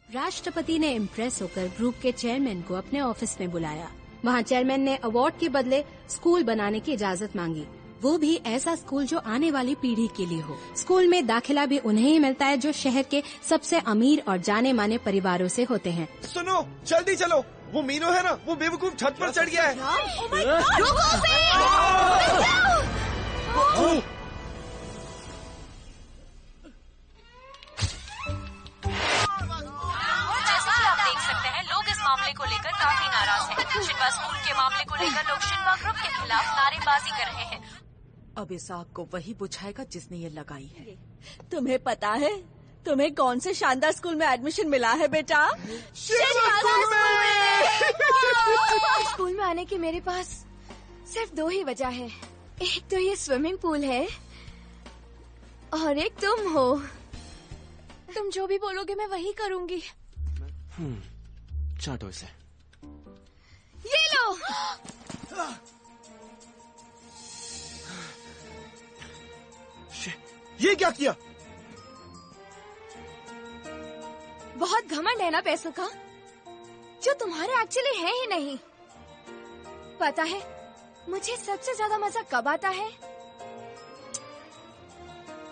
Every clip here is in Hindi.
राष्ट्रपति ने इम्प्रेस होकर ग्रुप के चेयरमैन को अपने ऑफिस में बुलाया। वहाँ चेयरमैन ने अवार्ड के बदले स्कूल बनाने की इजाजत मांगी, वो भी ऐसा स्कूल जो आने वाली पीढ़ी के लिए हो। स्कूल में दाखिला भी उन्हें ही मिलता है जो शहर के सबसे अमीर और जाने माने परिवारों से होते हैं। सुनो, जल्दी चलो, वो मीनू है ना, वो बेवकूफ छत पर चढ़ गया है। आप देख सकते हैं लोग इस मामले को लेकर काफी नाराज हैं। शिनवा स्कूल के मामले को लेकर लोग शिनवा ग्रुप के खिलाफ नारेबाजी कर रहे हैं। अब इस आग को वही बुझाएगा जिसने ये लगाई है। तुम्हें पता है तुम्हें कौन से शानदार स्कूल में एडमिशन मिला है बेटा? स्कूल में आने की मेरे पास सिर्फ 2 ही वजह है। एक तो ये स्विमिंग पूल है और एक तुम हो। तुम जो भी बोलोगे मैं वही करूंगी। चाटो इसे। ये लो। ये क्या किया? बहुत घमंड है ना पैसों का, जो तुम्हारे एक्चुअली है ही नहीं। पता है मुझे सबसे ज्यादा मजा कब आता है?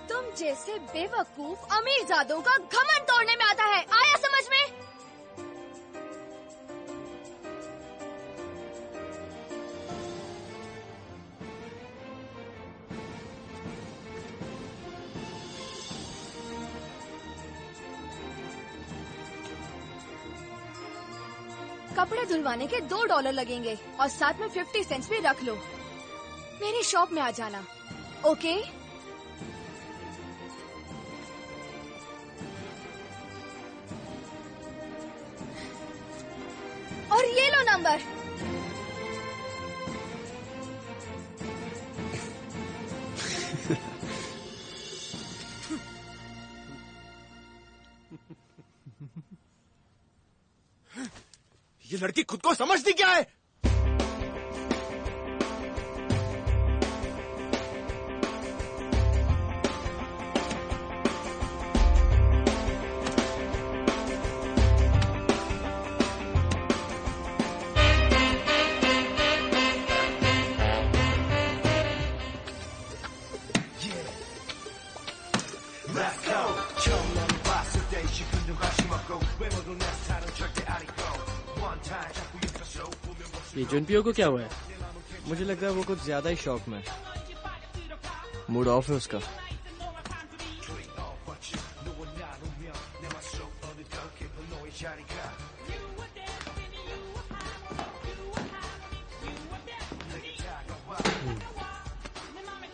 तुम जैसे बेवकूफ अमीरजादों का घमंड तोड़ने में आता है। आया समझ में? कपड़े धुलवाने के $2 लगेंगे और साथ में 50 सेंट्स भी रख लो। मेरी शॉप में आ जाना, ओके? और ये लो नंबर। ये लड़की खुद को समझती क्या है? ये जुनपियो को क्या हुआ है? मुझे लगता है वो कुछ ज्यादा ही शौक में है। मूड ऑफ है उसका।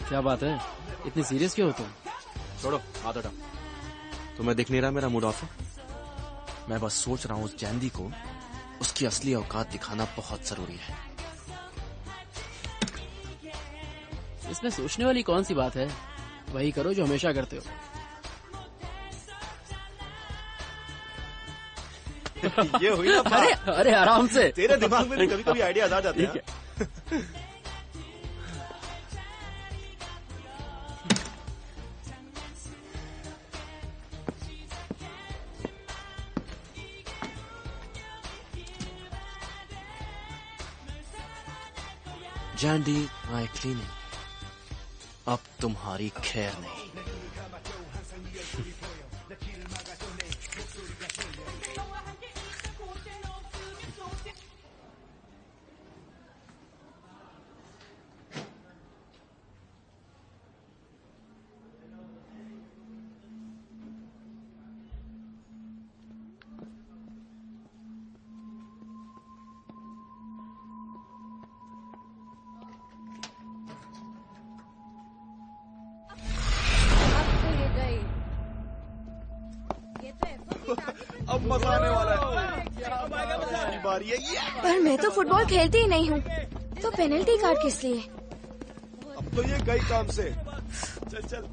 क्या बात है, इतनी सीरियस क्यों हो तुम? छोड़ो, हाथ हटाओ। तुम्हें दिख नहीं रहा मेरा मूड ऑफ है? मैं बस सोच रहा हूँ उस जैंदी को उसकी असली औकात दिखाना बहुत जरूरी है। इसमें सोचने वाली कौन सी बात है? वही करो जो हमेशा करते हो। ये हुई ना बात। अरे आराम से। तेरे दिमाग में भी कभी कभी आइडियाज आ जाते हैं। जैंडी आई क्लीनिंग, अब तुम्हारी खैर नहीं। अब मजा आने वाला है। बारी है ये। पर मैं तो फुटबॉल खेलती ही नहीं हूँ, तो पेनल्टी कार्ड किस लिए? अब तो ये गई काम से। चल चल।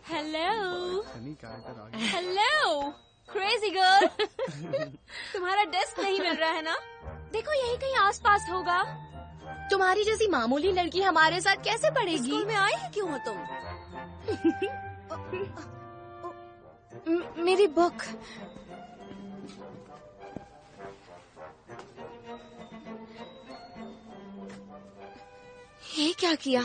Hello hello crazy girl. तुम्हारा डेस्क नहीं मिल रहा है ना? देखो यही कहीं आसपास होगा। तुम्हारी जैसी मामूली लड़की हमारे साथ कैसे पढ़ेगी? स्कूल में आई है क्यों हो तुम? मेरी बुक। ये क्या किया?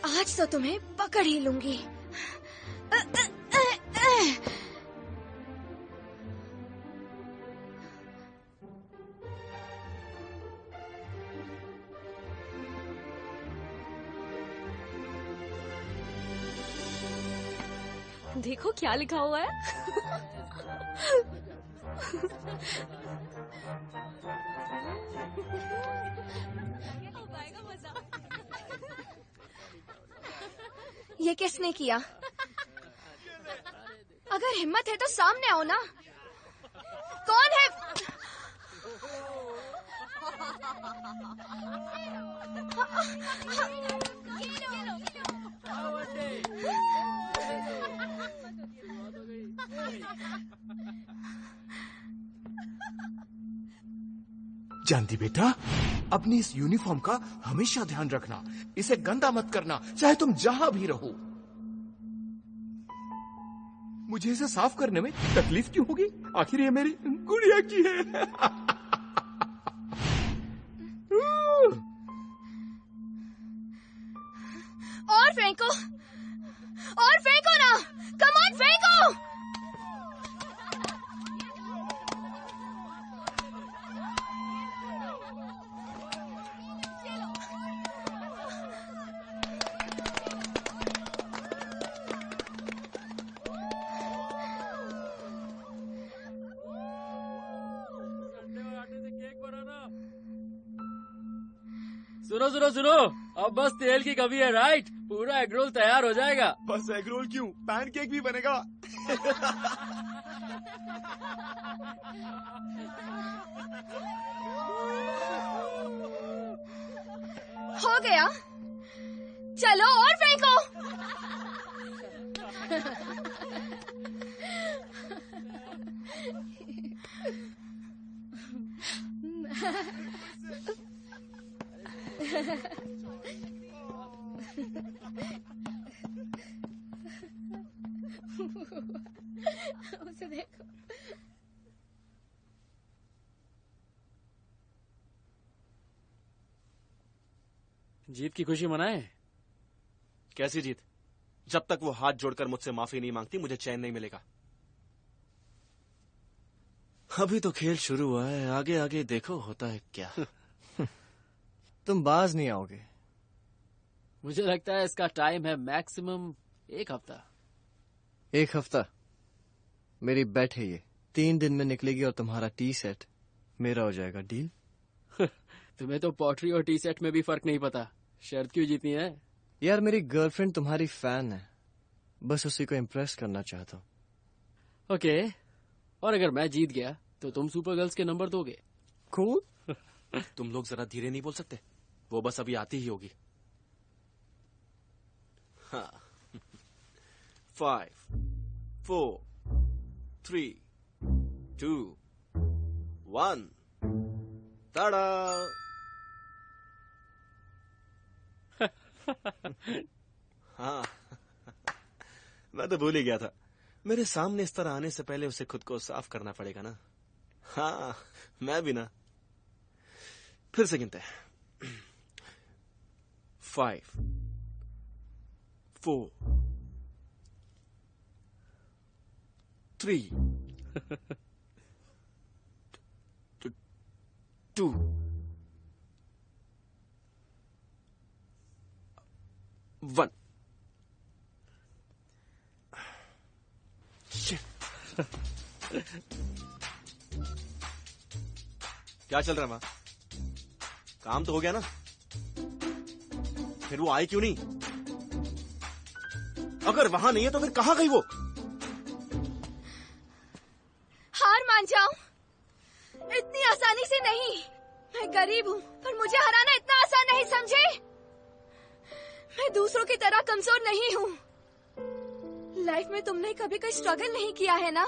आज तो तुम्हें पकड़ ही लूंगी। देखो क्या लिखा हुआ है। ये किसने किया? अगर हिम्मत है तो सामने आओ ना। कौन है? जानती बेटा, अपनी इस यूनिफॉर्म का हमेशा ध्यान रखना। इसे गंदा मत करना, चाहे तुम जहां भी रहो। मुझे इसे साफ करने में तकलीफ क्यों होगी? आखिर ये मेरी गुड़िया की है। और फेंको, और फेंको ना। कम ऑन, फेंको। सुनो सुनो सुनो, अब बस तेल की कमी है, राइट? पूरा एग रोल तैयार हो जाएगा। बस एग रोल क्यों, पैनकेक भी बनेगा। हो गया, चलो और फेंको। उसे देखो। जीत की खुशी मनाए। कैसी जीत? जब तक वो हाथ जोड़कर मुझसे माफी नहीं मांगती मुझे चैन नहीं मिलेगा। अभी तो खेल शुरू हुआ है, आगे आगे देखो होता है क्या। तुम बाज नहीं आओगे। मुझे लगता है इसका टाइम है मैक्सिमम 1 हफ्ता। 1 हफ्ता? मेरी बेट है ये 3 दिन में निकलेगी और तुम्हारा टी सेट मेरा हो जाएगा। डील? तुम्हें तो पॉटरी और टी सेट में भी फर्क नहीं पता। शर्त क्यों जीतनी है? यार मेरी गर्लफ्रेंड तुम्हारी फैन है, बस उसी को इम्प्रेस करना चाहता हूँ। ओके, और अगर मैं जीत गया तो तुम सुपर गर्ल्स के नंबर दोगे? कूल। तुम लोग जरा धीरे नहीं बोल सकते? वो बस अभी आती ही होगी। हाँ। 5 4 3 2 1 ताड़ा। हाँ, मैं तो भूल ही गया था। मेरे सामने इस तरह आने से पहले उसे खुद को साफ करना पड़ेगा ना। हाँ, मैं भी ना। फिर से गिनते हैं। 5 4 3 2 1। क्या चल रहा है माँ? काम तो हो गया ना? फिर वो आई क्यों नहीं? अगर वहां नहीं है तो फिर कहाँ गई वो? हार मान जाओ, इतनी आसानी से नहीं। मैं गरीब हूँ, पर मुझे हराना इतना आसान नहीं, समझे? मैं दूसरों की तरह कमजोर नहीं हूँ। लाइफ में तुमने कभी कोई स्ट्रगल नहीं किया है ना?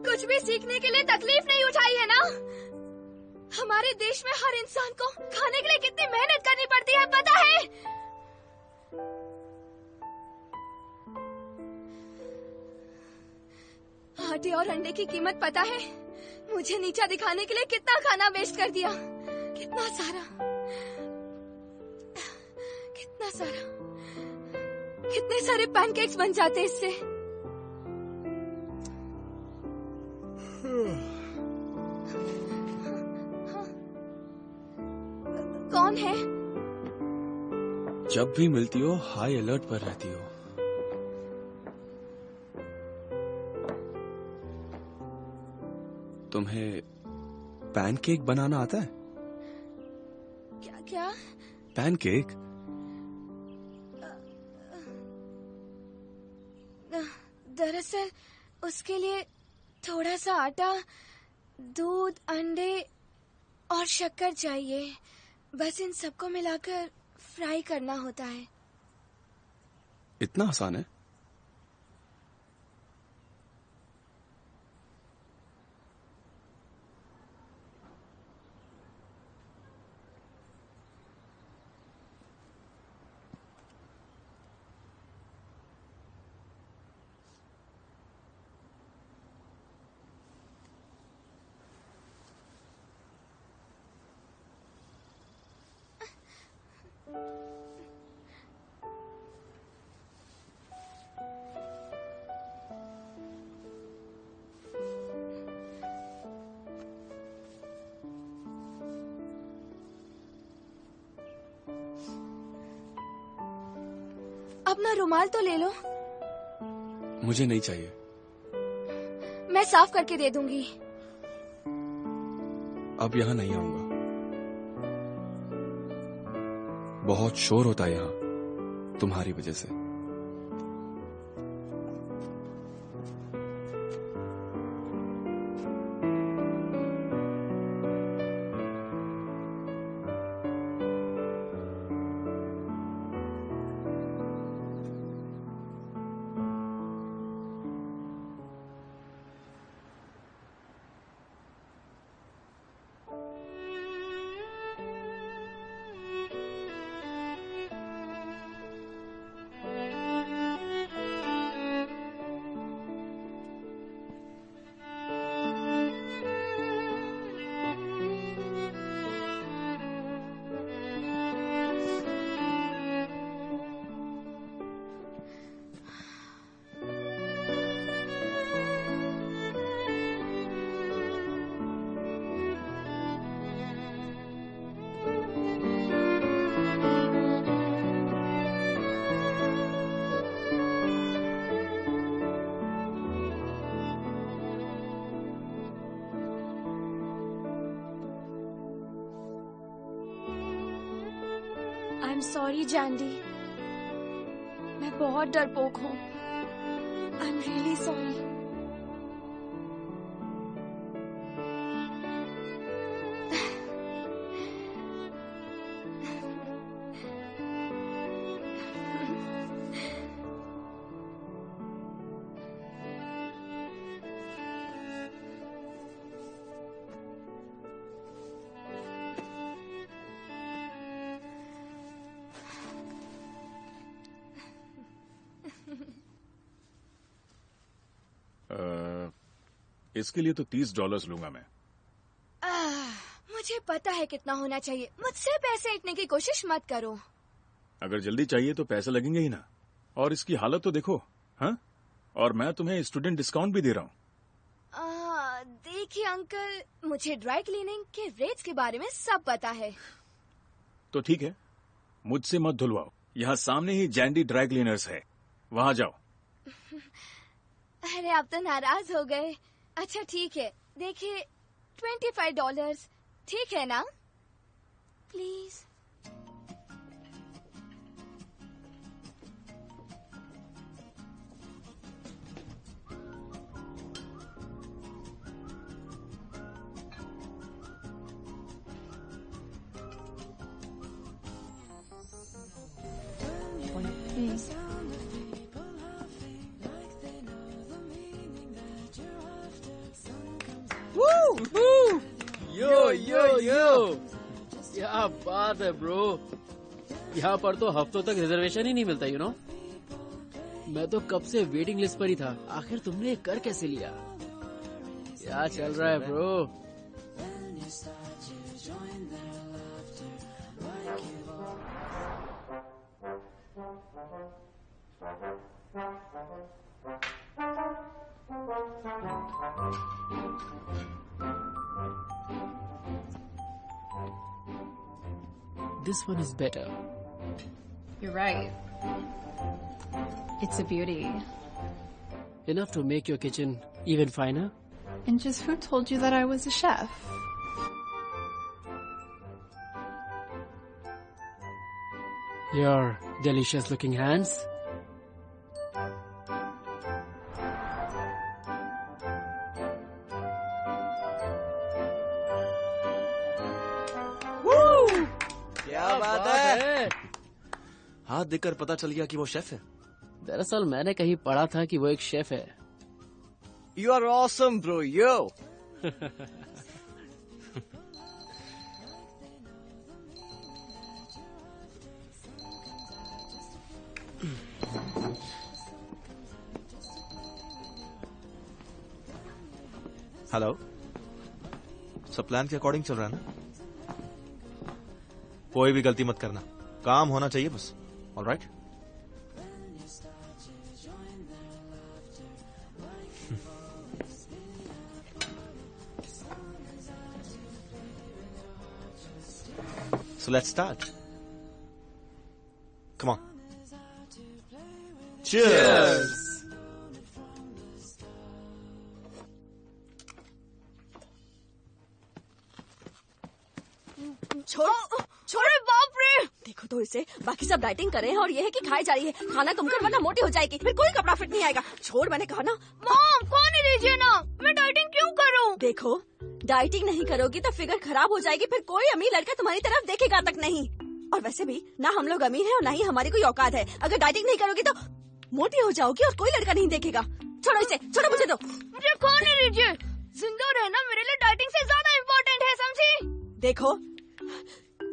कुछ भी सीखने के लिए तकलीफ नहीं उठाई है ना? हमारे देश में हर इंसान को खाने के लिए कितनी मेहनत करनी पड़ती है, पता है? आटे और अंडे की कीमत पता है? मुझे नीचा दिखाने के लिए कितना खाना वेस्ट कर दिया, कितना सारा, कितना सारा, कितने सारे पैनकेक्स बन जाते इससे। कौन है? जब भी मिलती हो हाई अलर्ट पर रहती हो। तुम्हें पैनकेक बनाना आता है? क्या क्या? पैनकेक? दरअसल उसके लिए थोड़ा सा आटा, दूध, अंडे और शक्कर चाहिए। बस इन सबको मिलाकर फ्राई करना होता है। इतना आसान है? अपना रुमाल तो ले लो। मुझे नहीं चाहिए। मैं साफ करके दे दूंगी। अब यहाँ नहीं आऊंगा। बहुत शोर होता है यहाँ तुम्हारी वजह से। आई एम सॉरी जैंडी, मैं बहुत डरपोक हूँ। I am really sorry. इसके लिए तो $30 लूंगा मैं। मुझे पता है कितना होना चाहिए। मुझसे पैसे इतने की कोशिश मत करो। अगर जल्दी चाहिए तो पैसे लगेंगे ही ना। और इसकी हालत तो देखो। हाँ, और मैं तुम्हें स्टूडेंट डिस्काउंट भी दे रहा हूँ। देखिए अंकल, मुझे ड्राई क्लीनिंग के रेट्स के बारे में सब पता है। तो ठीक है, मुझसे मत धुलवाओ। यहाँ सामने ही जैंडी ड्राई क्लीनर्स है, वहाँ जाओ। अरे आप तो नाराज हो गए। अच्छा ठीक है, देखिए $25 ठीक है ना? प्लीज। यो यो यो, क्या बात है ब्रो। यहाँ पर तो हफ्तों तक रिजर्वेशन ही नहीं मिलता, यू नो। मैं तो कब से वेटिंग लिस्ट पर ही था। आखिर तुमने ये कर कैसे लिया? क्या चल रहा है bro? This one is better. You're right. It's a beauty. Enough to make your kitchen even finer? And just who told you that I was a chef? Your delicious looking hands. क्या बात है? हाथ देखकर पता चल गया कि वो शेफ है। दरअसल मैंने कहीं पढ़ा था कि वो एक शेफ है। You are awesome, bro. Yo. Hello, सब प्लान के अकॉर्डिंग चल रहा है ना? कोई भी गलती मत करना, काम होना चाहिए बस। Alright? So let's start. Come on. Cheers. छोड़ो बाप रे। देखो तो इसे, बाकी सब डाइटिंग कर रहे हैं और ये है कि खाई जा रही है। खाना कम कर वरना मोटी हो जाएगी, फिर कोई कपड़ा फिट नहीं आएगा। छोड़, मैंने कहा ना। मॉम खाने दीजिए ना, मैं डाइटिंग क्यों करूं? देखो, डाइटिंग नहीं करोगी तो फिगर खराब हो जाएगी, फिर कोई अमीर लड़का तुम्हारी तरफ देखेगा तक नहीं। और वैसे भी ना हम लोग अमीर हैं और ना ही हमारी कोई औकात है। अगर डाइटिंग नहीं करोगी तो मोटी हो जाओगी और कोई लड़का नहीं देखेगा। छोड़ो इसे, छोड़ो, मुझे दो। मुझे खाने दीजिए। जिंदा रहना मेरे लिए डाइटिंग से ज्यादा इम्पोर्टेंट है, समझी? देखो,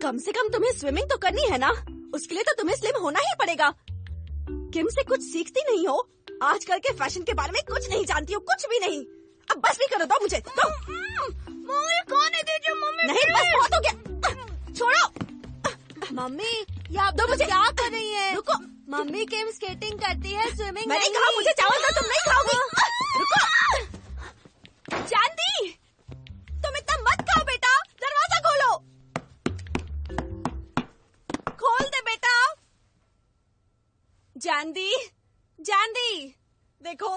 कम से कम तुम्हें स्विमिंग तो करनी है ना, उसके लिए तो तुम्हें स्लिम होना ही पड़ेगा। किम से कुछ सीखती नहीं हो? आजकल के फैशन के बारे में कुछ नहीं जानती हो, कुछ भी नहीं। अब बस भी करो, दो मुझे, दो। मम्मी खाने दीजिए मम्मी। नहीं, बस बहुत हो गया, छोड़ो। मम्मी, ये आप दो मुझे। क्या कर रही है? रुको। मम्मी किम स्केटिंग करती है, स्विमिंग मैंने नहीं। कहा मुझे चावल दो, तुम नहीं खाओगी। रुको। चांदी, तुम इतना मत खाओ बेटा, दरवाजा खोलो। खोल दे बेटा। जानदी, जानदी, देखो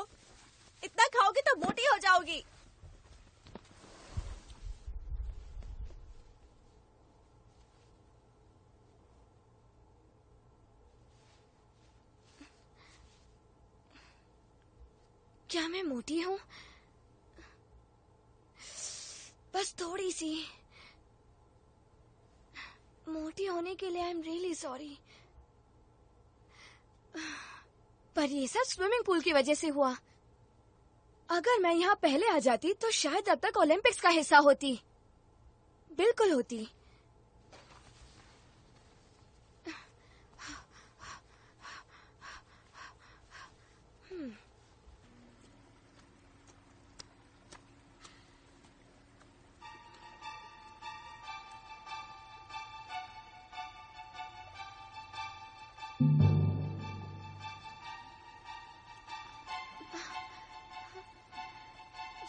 इतना खाओगी तो मोटी हो जाओगी। क्या मैं मोटी हूँ? बस थोड़ी सी। मोटी होने के लिए आई एम रियली सॉरी। पर ये सब स्विमिंग पूल की वजह से हुआ। अगर मैं यहाँ पहले आ जाती तो शायद अब तक ओलंपिक्स का हिस्सा होती। बिल्कुल होती।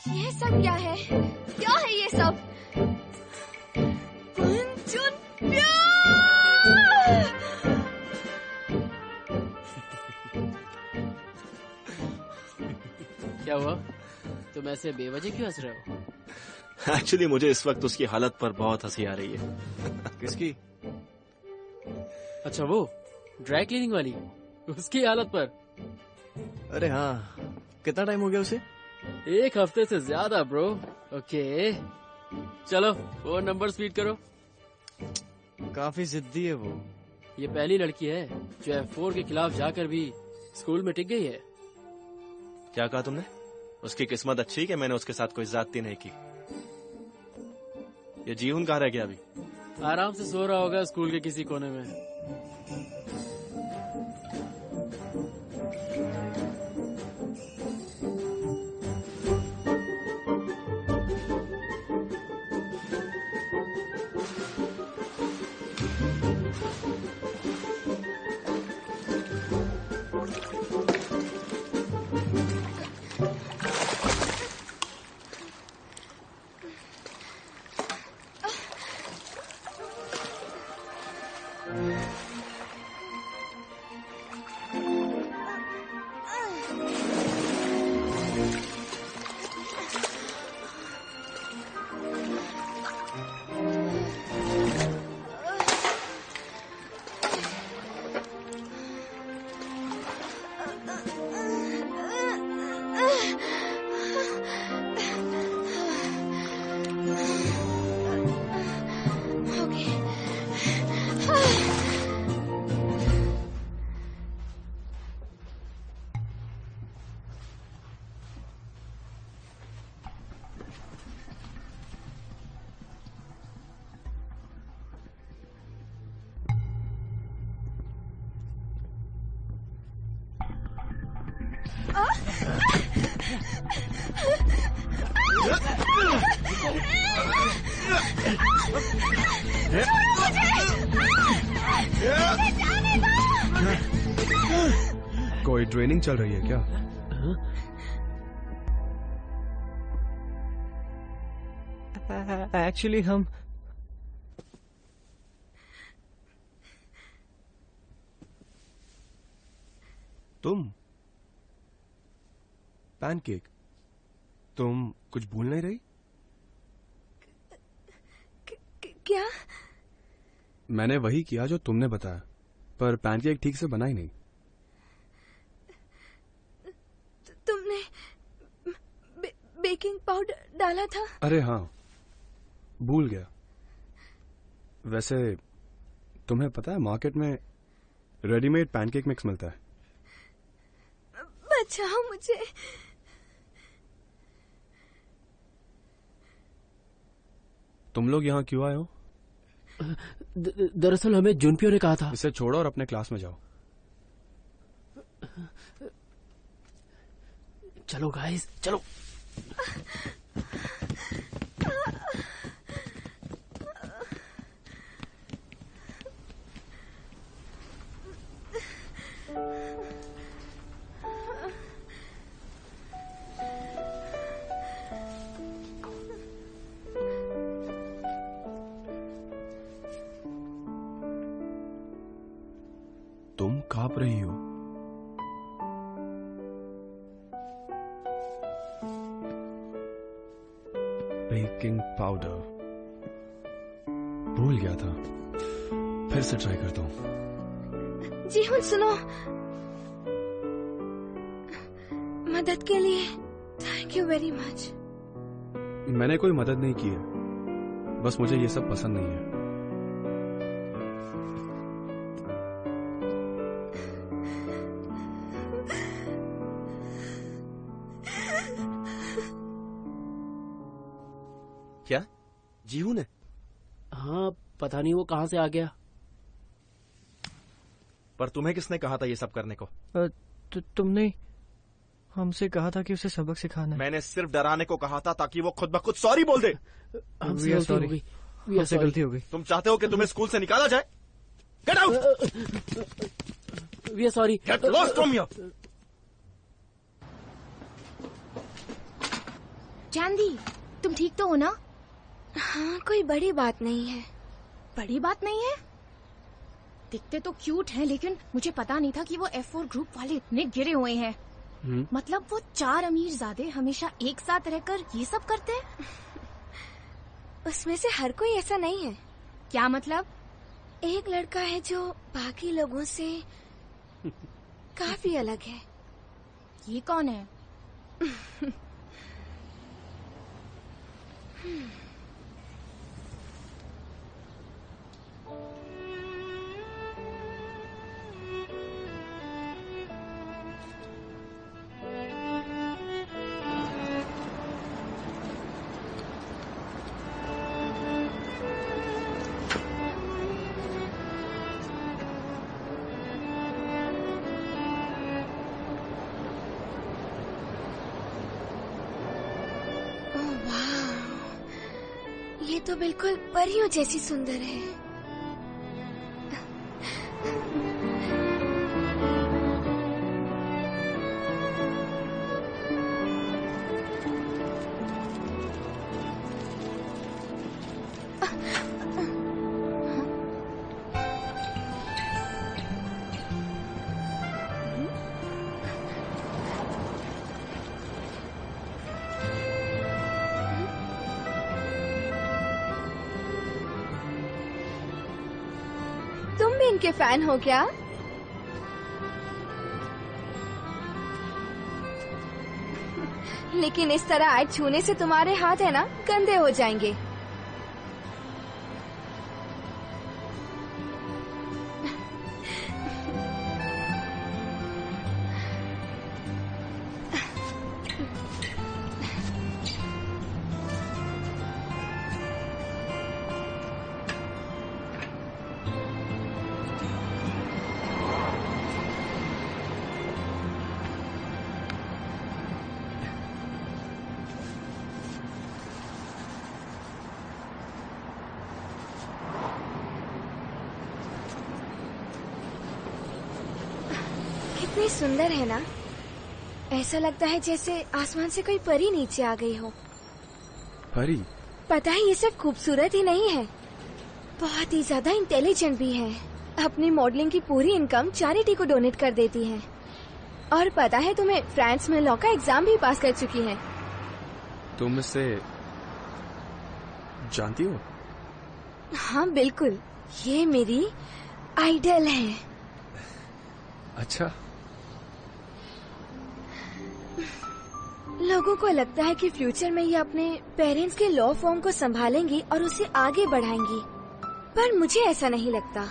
ये सब क्या है? क्या है ये सब? पंचन प्यार! क्या हुआ? तुम ऐसे बेवजह क्यों हंस रहे हो? एक्चुअली मुझे इस वक्त उसकी हालत पर बहुत हंसी आ रही है। किसकी? अच्छा वो ड्राई क्लीनिंग वाली, उसकी हालत पर? अरे हाँ, कितना टाइम हो गया उसे? 1 हफ्ते से ज्यादा ब्रो। ओके चलो वो नंबर फीड करो। काफी जिद्दी है वो। ये पहली लड़की है जो F4 के खिलाफ जाकर भी स्कूल में टिक गई है। क्या कहा तुमने? उसकी किस्मत अच्छी कि मैंने उसके साथ कोई ज्यादती नहीं की। ये जीवन कहाँ रह गया अभी? आराम से सो रहा होगा स्कूल के किसी कोने में। कोई ट्रेनिंग चल रही है क्या? एक्चुअली हम तुम पैनकेक, तुम कुछ भूल नहीं रही? क्या? मैंने वही किया जो तुमने बताया, पर पैनकेक ठीक से बना ही नहीं। तुमने बेकिंग पाउडर डाला था? अरे हाँ, भूल गया। वैसे तुम्हें पता है मार्केट में रेडीमेड पैनकेक मिक्स मिलता है। बचाओ मुझे। तुम लोग यहाँ क्यों आए हो? दरअसल हमें जुनपियो ने कहा था। इसे छोड़ो और अपने क्लास में जाओ। चलो गाइस चलो। तुम कांप रही हो। बेकिंग पाउडर भूल गया था, फिर से ट्राई करता हूँ। जीवन सुनो, मदद के लिए थैंक यू वेरी मच। मैंने कोई मदद नहीं की है, बस मुझे ये सब पसंद नहीं है। क्या जीहू ने? हाँ पता नहीं वो कहाँ से आ गया। पर तुम्हें किसने कहा था ये सब करने को? तुमने हमसे कहा था कि उसे सबक सिखाना है। मैंने सिर्फ डराने को कहा था ताकि वो खुद ब खुद सॉरी बोल दे। हमसे गलती हो गई। तुम चाहते हो कि तुम्हें स्कूल से निकाला जाए? Get out! We are sorry. Get lost from here! Chandi, तुम ठीक तो हो ना? हाँ, कोई बड़ी बात नहीं है। बड़ी बात नहीं है? दिखते तो क्यूट हैं, लेकिन मुझे पता नहीं था कि वो F4 ग्रुप वाले इतने गिरे हुए हैं। मतलब वो 4 अमीरजादे हमेशा एक साथ रहकर ये सब करते हैं? उसमें से हर कोई ऐसा नहीं है। क्या मतलब? एक लड़का है जो बाकी लोगों से काफी अलग है। ये कौन है? ये तो बिल्कुल परियों जैसी सुंदर है। तुम भी इनके फैन हो क्या? लेकिन इस तरह आज छूने से तुम्हारे हाथ है ना गंदे हो जाएंगे। कितनी सुंदर है ना। ऐसा लगता है जैसे आसमान से कोई परी नीचे आ गई हो। परी? पता है ये सिर्फ खूबसूरत ही नहीं है, बहुत ही ज्यादा इंटेलिजेंट भी है। अपनी मॉडलिंग की पूरी इनकम चैरिटी को डोनेट कर देती है। और पता है तुम्हें, फ्रांस में लॉ का एग्जाम भी पास कर चुकी है। तुम इससे जानती हो? हाँ बिल्कुल, ये मेरी आइडल है। अच्छा। लोगों को लगता है कि फ्यूचर में ये अपने पेरेंट्स के लॉ फॉर्म को संभालेंगी और उसे आगे बढ़ाएंगी, पर मुझे ऐसा नहीं लगता।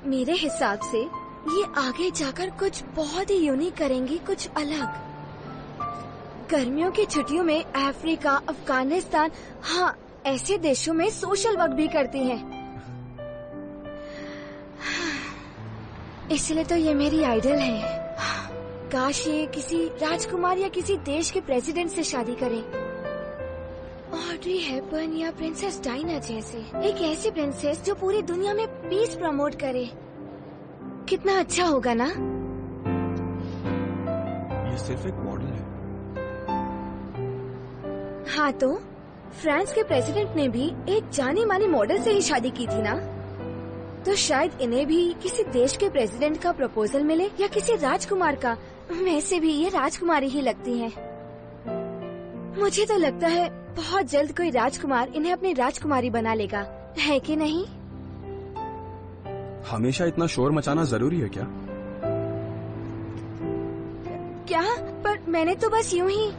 मेरे हिसाब से ये आगे जाकर कुछ बहुत ही यूनिक करेंगी, कुछ अलग। गर्मियों की छुट्टियों में अफ्रीका, अफगानिस्तान, हाँ ऐसे देशों में सोशल वर्क भी करती हैं। इसलिए तो ये मेरी आइडल है। काश ये किसी राजकुमार या किसी देश के प्रेसिडेंट से शादी करे। ऑड्री हेपबर्न या प्रिंसेस डायना जैसे, एक ऐसी प्रिंसेस जो पूरी दुनिया में पीस प्रमोट करे। कितना अच्छा होगा ना? ये सिर्फ एक मॉडल है। हाँ तो फ्रांस के प्रेसिडेंट ने भी एक जानी मानी मॉडल से ही शादी की थी ना, तो शायद इन्हें भी किसी देश के प्रेसिडेंट का प्रपोजल मिले या किसी राजकुमार का। वैसे भी ये राजकुमारी ही लगती है। मुझे तो लगता है बहुत जल्द कोई राजकुमार इन्हें अपनी राजकुमारी बना लेगा, है कि नहीं? हमेशा इतना शोर मचाना जरूरी है क्या? क्या? पर मैंने तो बस यूं ही।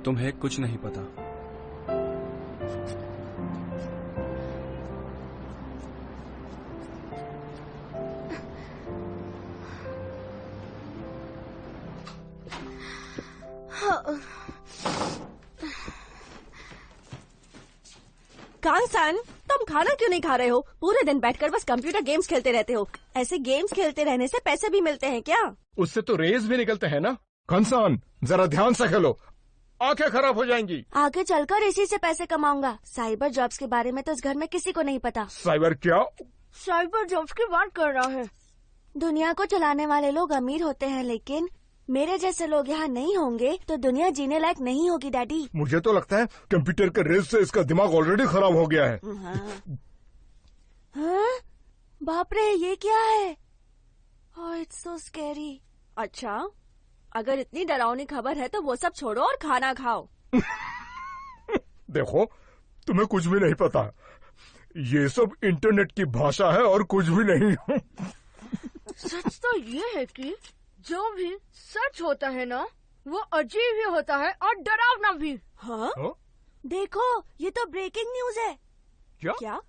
तुम्हें कुछ नहीं पता। कांगसन, तुम खाना क्यों नहीं खा रहे हो? पूरे दिन बैठकर बस कंप्यूटर गेम्स खेलते रहते हो। ऐसे गेम्स खेलते रहने से पैसे भी मिलते हैं क्या? उससे तो रेज भी निकलते हैं ना। कंसान, जरा ध्यान से खेलो, आंखें खराब हो जाएंगी। आगे चलकर इसी से पैसे कमाऊंगा। साइबर जॉब्स के बारे में तो इस घर में किसी को नहीं पता। साइबर क्या? साइबर जॉब्स की बात कर रहा है। दुनिया को चलाने वाले लोग अमीर होते हैं, लेकिन मेरे जैसे लोग यहाँ नहीं होंगे तो दुनिया जीने लायक नहीं होगी डैडी। मुझे तो लगता है कंप्यूटर के रेस से इसका दिमाग ऑलरेडी खराब हो गया है। हाँ? बाप रे, ये क्या है? ओह, इट्स सो स्कैरी। अच्छा, अगर इतनी डरावनी खबर है तो वो सब छोड़ो और खाना खाओ। देखो, तुम्हें कुछ भी नहीं पता। ये सब इंटरनेट की भाषा है और कुछ भी नहीं। सच तो ये है कि जो भी सच होता है ना, वो अजीब भी होता है और डरावना भी। हाँ? देखो, ये तो ब्रेकिंग न्यूज है। क्या?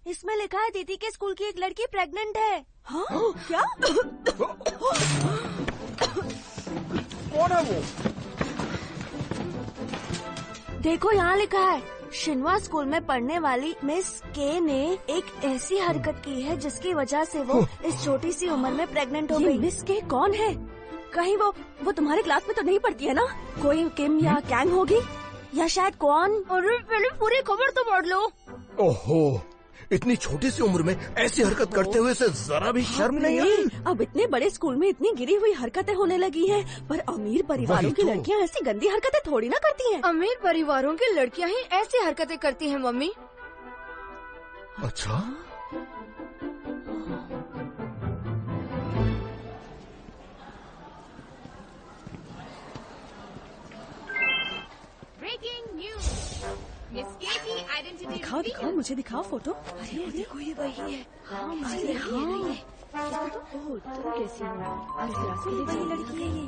इसमें लिखा है दीदी के स्कूल की एक लड़की प्रेग्नेंट है। हाँ? क्या? कौन है वो? देखो, यहाँ लिखा है, शिन्वा स्कूल में पढ़ने वाली मिस के ने एक ऐसी हरकत की है जिसकी वजह से वो इस छोटी सी उम्र में प्रेग्नेंट हो गई। मिस के कौन है? कहीं वो तुम्हारे क्लास में तो नहीं पढ़ती है ना? कोई किम या कैंग होगी, या शायद कौन? अरे पहले पूरी खबर तो पढ़ लो। ओहो, इतनी छोटी सी उम्र में ऐसी हरकत करते हुए से जरा भी शर्म नहीं आई? अब इतने बड़े स्कूल में इतनी गिरी हुई हरकतें होने लगी हैं, पर अमीर परिवारों की लड़कियां ऐसी गंदी हरकतें थोड़ी ना करती हैं। अमीर परिवारों की लड़कियां ही ऐसी हरकतें करती हैं मम्मी। अच्छा, दिखाओ दिखाओ, मुझे दिखाओ फोटो। अरे देखो, ये वही है। हाँ, अरे हाँ, तुम कैसी हो? वही लड़की है ये।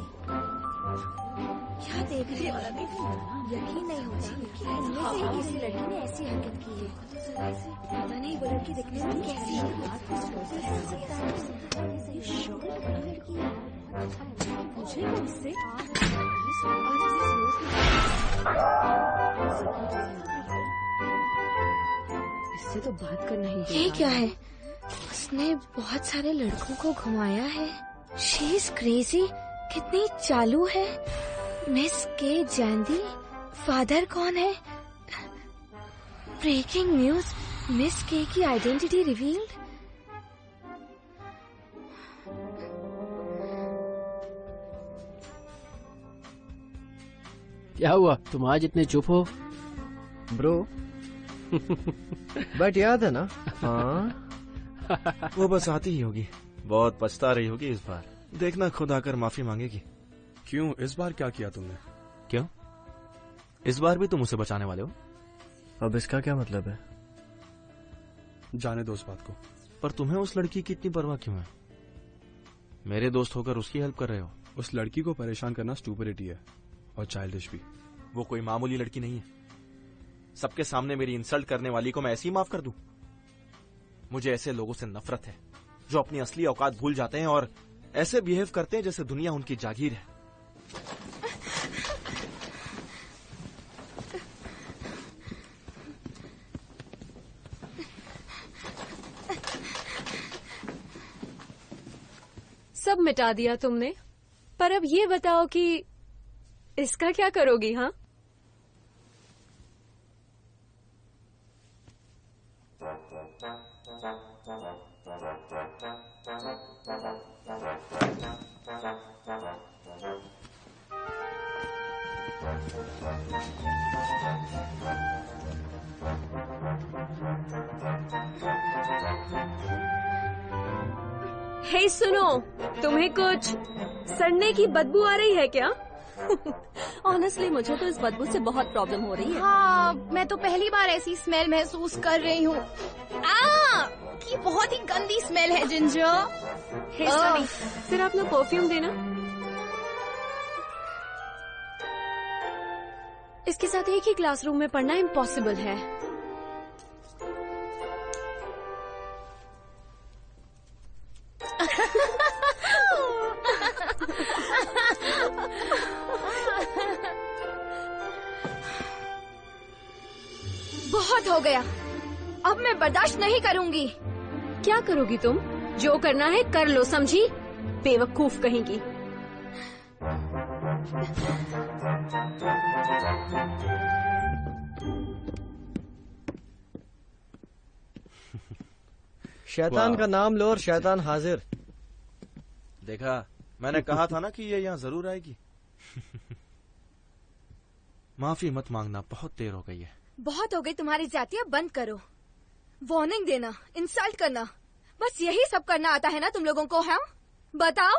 क्या देख रहे हो? यकीन नहीं होता कि इनमें से ही किसी लड़की ने ऐसी हरकत की है। पता नहीं वो लड़की दिखने में कैसी है। पूछेगा उससे। इससे तो बात करना ही। ये क्या है? उसने बहुत सारे लड़कों को घुमाया है। She is crazy. कितनी चालू है। मिस के जैंदी। फादर कौन है? ब्रेकिंग न्यूज, मिस के की आइडेंटिटी रिवील्ड। क्या हुआ, तुम आज इतने चुप हो? ब्रो बट याद है ना? हाँ वो बस आती ही होगी, बहुत पछता रही होगी इस बार। देखना खुद आकर माफी मांगेगी। क्यों, इस बार क्या किया तुमने? क्यों, इस बार भी तुम उसे बचाने वाले हो? अब इसका क्या मतलब है? जाने दो उस बात को। पर तुम्हें उस लड़की की इतनी परवाह क्यों है? मेरे दोस्त होकर उसकी हेल्प कर रहे हो। उस लड़की को परेशान करना स्टूपिडिटी है और चाइल्डिश भी। वो कोई मामूली लड़की नहीं है। सबके सामने मेरी इंसल्ट करने वाली को मैं ऐसे ही माफ कर दूं? मुझे ऐसे लोगों से नफरत है जो अपनी असली औकात भूल जाते हैं और ऐसे बिहेव करते हैं जैसे दुनिया उनकी जागीर है। सब मिटा दिया तुमने, पर अब ये बताओ कि इसका क्या करोगी? हाँ, हे सुनो, तुम्हें कुछ सड़ने की बदबू आ रही है क्या? ऑनेस्टली मुझे तो इस बदबू से बहुत प्रॉब्लम हो रही है। हाँ, मैं तो पहली बार ऐसी स्मेल महसूस कर रही हूँ। की बहुत ही गंदी स्मेल है जिंजर। हे सनी, फिर अपना परफ्यूम देना। इसके साथ एक ही क्लासरूम में पढ़ना इम्पॉसिबल है। बहुत हो गया, अब मैं बर्दाश्त नहीं करूंगी। क्या करोगी तुम? जो करना है कर लो, समझी? बेवकूफ कहेंगी। शैतान का नाम लो और शैतान हाजिर। देखा, मैंने कहा था ना कि ये यहाँ जरूर आएगी। माफी मत मांगना, बहुत देर हो गई है। बहुत हो गई तुम्हारी जातियाँ, बंद करो। वार्निंग देना, इंसल्ट करना, बस यही सब करना आता है ना तुम लोगों को? हाँ, बताओ।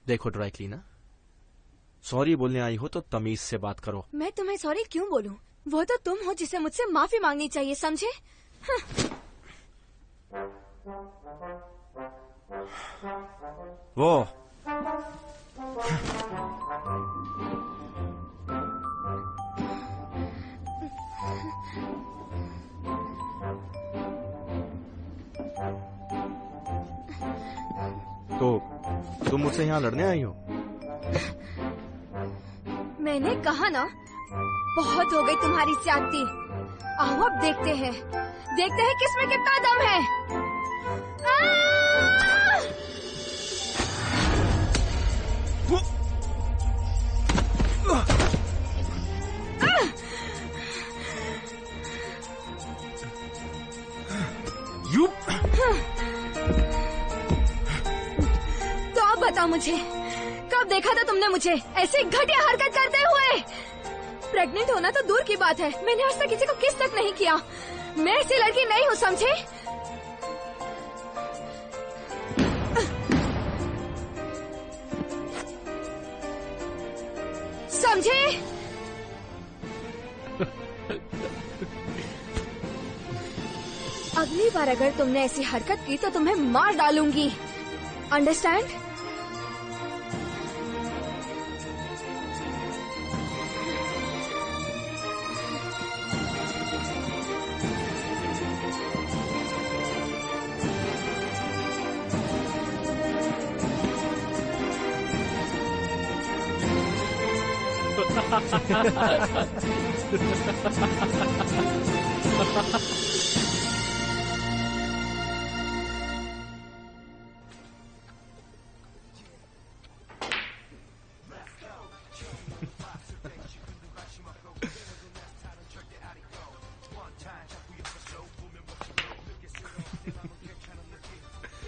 देखो ड्राई क्लीनर, सॉरी बोलने आई हो तो तमीज से बात करो। मैं तुम्हें सॉरी क्यों बोलूं? वो तो तुम हो जिसे मुझसे माफी मांगनी चाहिए, समझे? वो तो तुम मुझसे यहाँ लड़ने आई हो? मैंने कहा ना, बहुत हो गई तुम्हारी ज्यादती। आओ अब देखते हैं किसमें कितना दम है। यू तो अब बताओ मुझे, कब देखा था तुमने मुझे ऐसी घटिया हरकत करते हुए? प्रेग्नेंट होना तो दूर की बात है, मैंने आज तक किसी को किस तक नहीं किया। मैं ऐसी लड़की नहीं हूँ, समझे? समझे? अगली बार अगर तुमने ऐसी हरकत की तो तुम्हें मार डालूंगी, अंडरस्टैंड?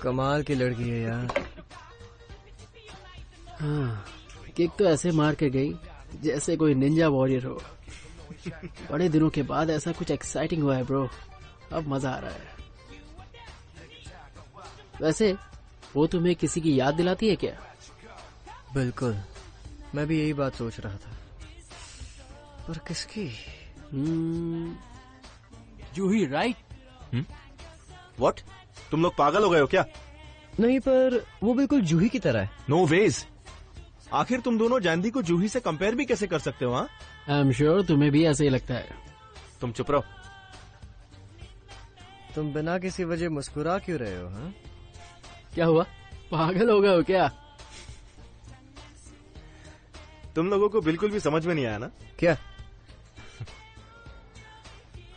कमाल की लड़की है यार। हाँ, किक तो ऐसे मार के गई जैसे कोई निंजा वॉरियर हो। बड़े दिनों के बाद ऐसा कुछ एक्साइटिंग हुआ है ब्रो, अब मजा आ रहा है। वैसे वो तुम्हें किसी की याद दिलाती है क्या? बिल्कुल, मैं भी यही बात सोच रहा था, पर किसकी? जूही, राइट? व्हाट? तुम लोग पागल हो गए हो क्या? नहीं, पर वो बिल्कुल जूही की तरह है। No ways. आखिर तुम दोनों जैंदी को जूही से कंपेयर भी कैसे कर सकते हो? हाँ, आई एम श्योर तुम्हें भी ऐसे ही लगता है। तुम चुप रहो। तुम बिना किसी वजह मुस्कुरा क्यों रहे हो? हाँ, क्या हुआ, पागल हो गए हो क्या? तुम लोगों को बिल्कुल भी समझ में नहीं आया ना? क्या?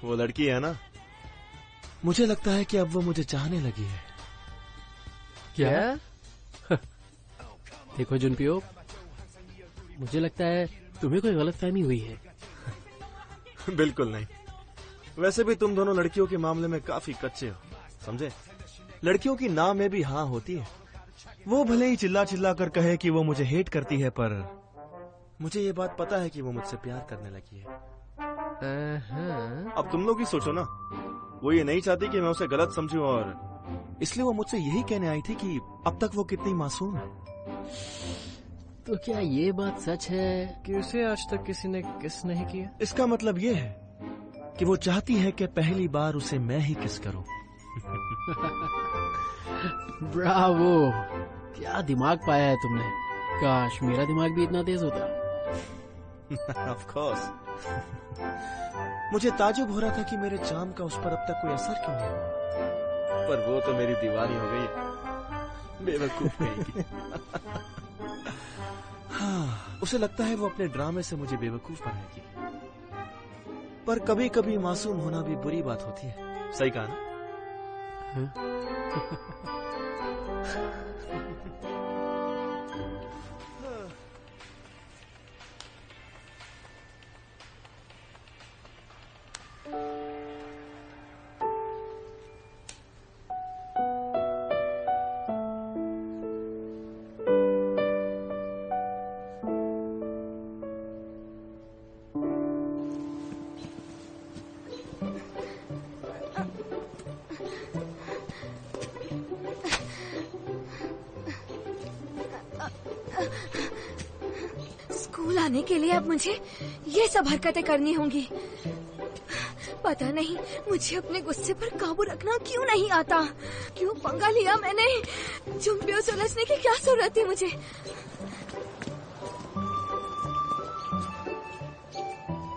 वो लड़की है ना, मुझे लगता है कि अब वो मुझे चाहने लगी है। क्या? देखो जुनपियो, मुझे लगता है तुम्हें कोई गलतफहमी हुई है। बिल्कुल नहीं। वैसे भी तुम दोनों लड़कियों के मामले में काफी कच्चे हो, समझे? लड़कियों की ना में भी हाँ होती है। वो भले ही चिल्ला चिल्ला कर कहे कि वो मुझे हेट करती है, पर मुझे ये बात पता है कि वो मुझसे प्यार करने लगी है। अब तुम लोग ही सोचो ना, वो ये नहीं चाहती कि मैं उसे गलत समझूं, और इसलिए वो मुझसे यही कहने आई थी कि अब तक वो कितनी मासूम है। तो क्या ये बात सच है कि उसे आज तक किसी ने किस नहीं किया? इसका मतलब ये है कि वो चाहती है कि पहली बार उसे मैं ही किस करूं। ब्रावो, क्या दिमाग पाया है तुमने। काश मेरा दिमाग भी इतना तेज होता। Of course. मुझे ताजुब हो रहा था कि मेरे चाम का उस पर अब तक कोई असर क्यों नहीं हुआ, पर वो तो मेरी दीवानी हो गई है। बेवकूफ कहेगी। हाँ, उसे लगता है वो अपने ड्रामे से मुझे बेवकूफ बनाएगी, पर कभी कभी मासूम होना भी बुरी बात होती है। सही कहा ना? पाने के लिए अब मुझे ये सब हरकतें करनी होंगी। पता नहीं मुझे अपने गुस्से पर काबू रखना क्यों नहीं आता। क्यों पंगा लिया मैंने? झुम्पियों सुलझने की क्या जरूरत थी मुझे?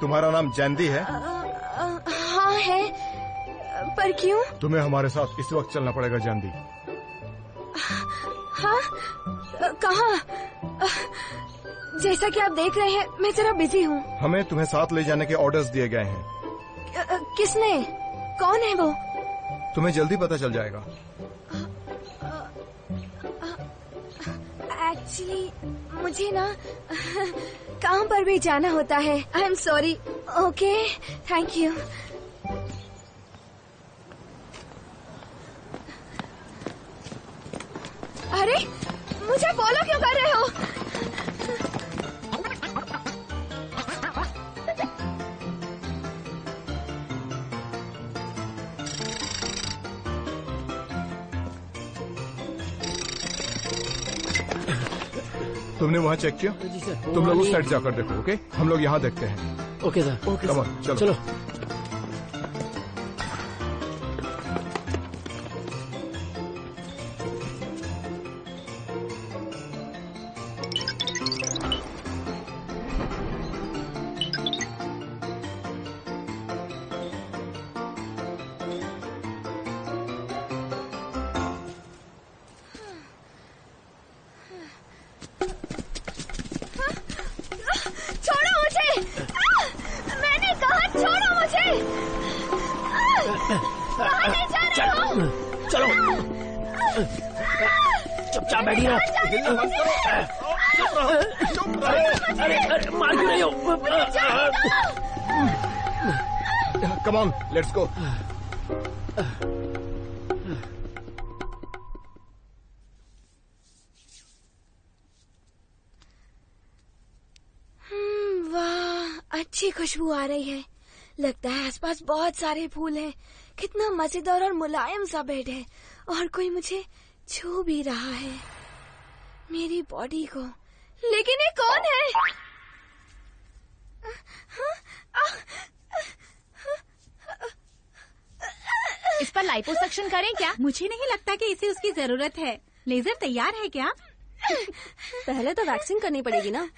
तुम्हारा नाम जैंदी है? हाँ है, पर क्यों? तुम्हें हमारे साथ इस वक्त चलना पड़ेगा जैंदी। हाँ, कहाँ? जैसा कि आप देख रहे हैं मैं जरा बिजी हूँ। हमें तुम्हें साथ ले जाने के ऑर्डर्स दिए गए हैं। किसने? कौन है वो? तुम्हें जल्दी पता चल जाएगा। एक्चुअली मुझे ना काम पर भी जाना होता है। I am sorry. Okay, thank you. अरे मुझे फॉलो क्यों कर रहे हो? तुमने वहाँ चेक किया? जी सर। तुम लोग उस साइड जाकर देखो। ओके, हम लोग यहाँ देखते हैं। Okay sir. Okay come on, चलो। छोड़ो मुझे! मैंने कहा छोड़ो मुझे! कहाँ ले जा रहे हो? चलो, चुपचाप बैठी रहो। अरे मार क्यों रही हो? Come on, let's go. वाह, अच्छी खुशबू आ रही है। लगता है आसपास बहुत सारे फूल हैं। कितना मजेदार और मुलायम सा बेड है और कोई मुझे छू भी रहा है, मेरी बॉडी को। लेकिन ये कौन है? इस पर लाइपोसक्शन करें क्या? मुझे नहीं लगता कि इसे उसकी जरूरत है। लेजर तैयार है क्या? पहले तो वैक्सिंग करनी पड़ेगी ना।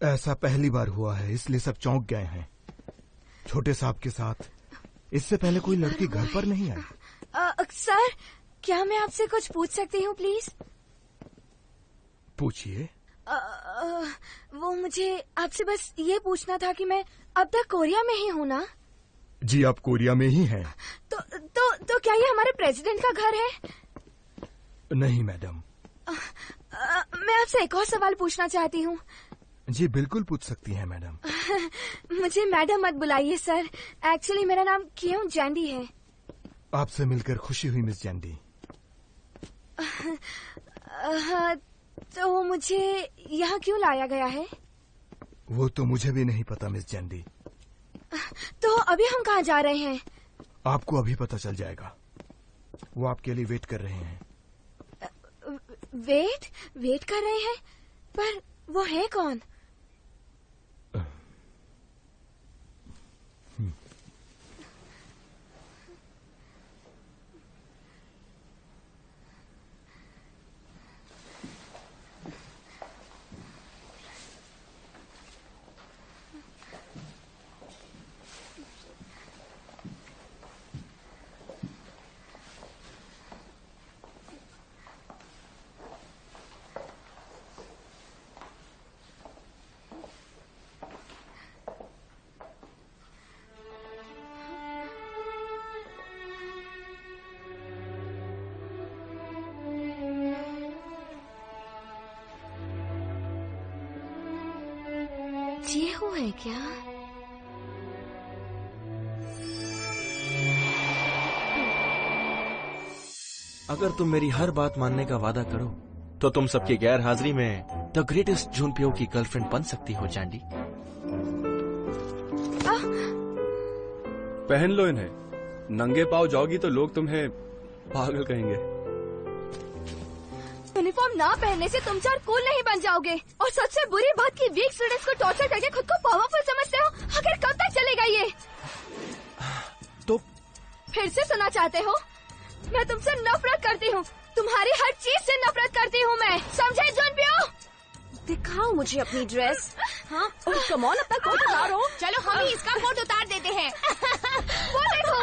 ऐसा पहली बार हुआ है, इसलिए सब चौंक गए हैं। छोटे साहब के साथ इससे पहले कोई लड़की घर पर नहीं आई। सर, क्या मैं आपसे कुछ पूछ सकती हूँ प्लीज? पूछिए। वो मुझे आपसे बस ये पूछना था कि मैं अब तक कोरिया में ही हूँ ना? जी, आप कोरिया में ही हैं। तो क्या ये हमारे प्रेसिडेंट का घर है? नहीं मैडम। मैं आपसे एक और सवाल पूछना चाहती हूँ। जी बिल्कुल पूछ सकती हैं मैडम। मुझे मैडम मत बुलाइए सर। एक्चुअली मेरा नाम कियों जैंडी है। आपसे मिलकर खुशी हुई मिस जैंडी। तो मुझे यहाँ क्यों लाया गया है? वो तो मुझे भी नहीं पता मिस जैंडी। तो अभी हम कहाँ जा रहे हैं? आपको अभी पता चल जाएगा। वो आपके लिए वेट कर रहे हैं। वेट कर रहे हैं? पर वो है कौन? ये वो है क्या? अगर तुम मेरी हर बात मानने का वादा करो तो तुम सबकी गैर हाजिरी में द ग्रेटेस्ट जूनपियो की गर्लफ्रेंड बन सकती हो जैंडी। पहन लो इन्हें। नंगे पाँव जाओगी तो लोग तुम्हें पागल कहेंगे। यूनिफॉर्म ना पहनने से तुम चार कूल नहीं बन जाओगे। और सबसे बुरी बात कि वीक स्टूडेंट्स को टॉर्चर करके खुद को पावरफुल समझते हो। आखिर कब तक चलेगा ये? तो फिर से सुना चाहते हो? मैं तुमसे नफरत करती हूँ। तुम्हारी हर चीज से नफरत करती हूँ मैं। समझे जूनपियो? दिखाओ मुझे अपनी ड्रेस। हाँ, कम ऑन, अपना कोट उतारो। चलो हम ही इसका कोट उतार देते हैं। वो देखो,